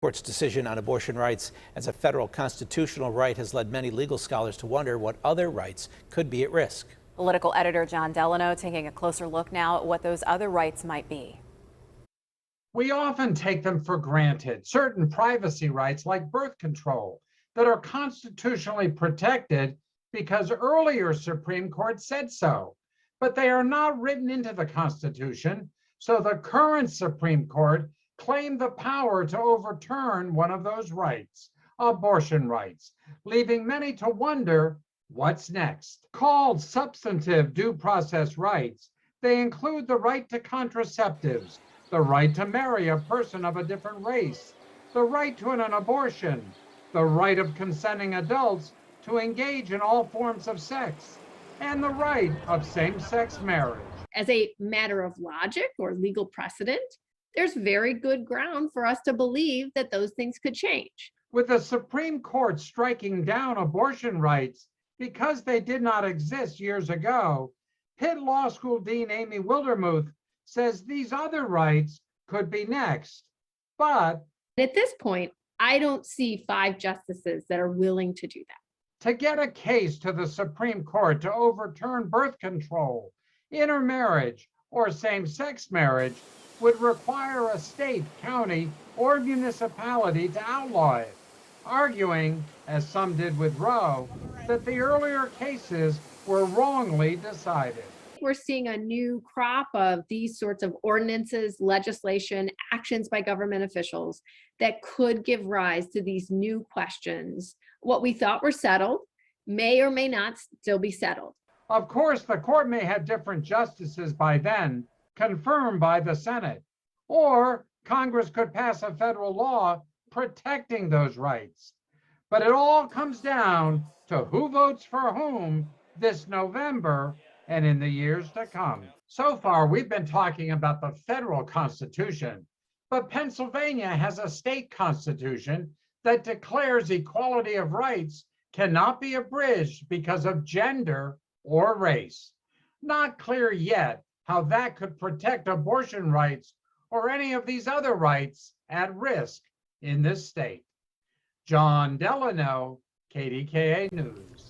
Court's decision on abortion rights as a federal constitutional right has led many legal scholars to wonder what other rights could be at risk. Political editor John Delano taking a closer look now at what those other rights might be. We often take them for granted, certain privacy rights like birth control that are constitutionally protected because earlier Supreme Court said so, but they are not written into the Constitution, so the current Supreme Court claimed the power to overturn one of those rights, abortion rights, leaving many to wonder what's next. Called substantive due process rights, they include the right to contraceptives, the right to marry a person of a different race, the right to an abortion, the right of consenting adults to engage in all forms of sex, and the right of same-sex marriage. As a matter of logic or legal precedent, there's very good ground for us to believe that those things could change. With the Supreme Court striking down abortion rights because they did not exist years ago, Pitt Law School Dean Amy Wildermuth says these other rights could be next. But at this point, I don't see 5 justices that are willing to do that. To get a case to the Supreme Court to overturn birth control, intermarriage, or same-sex marriage would require a state, county, or municipality to outlaw it, arguing, as some did with Roe, that the earlier cases were wrongly decided. We're seeing a new crop of these sorts of ordinances, legislation, actions by government officials that could give rise to these new questions. What we thought were settled may or may not still be settled. Of course, the court may have different justices by then, confirmed by the Senate, or Congress could pass a federal law protecting those rights. But it all comes down to who votes for whom this November and in the years to come. So far, we've been talking about the federal Constitution, but Pennsylvania has a state constitution that declares equality of rights cannot be abridged because of gender or race. Not clear yet how that could protect abortion rights or any of these other rights at risk in this state. John Delano, KDKA News.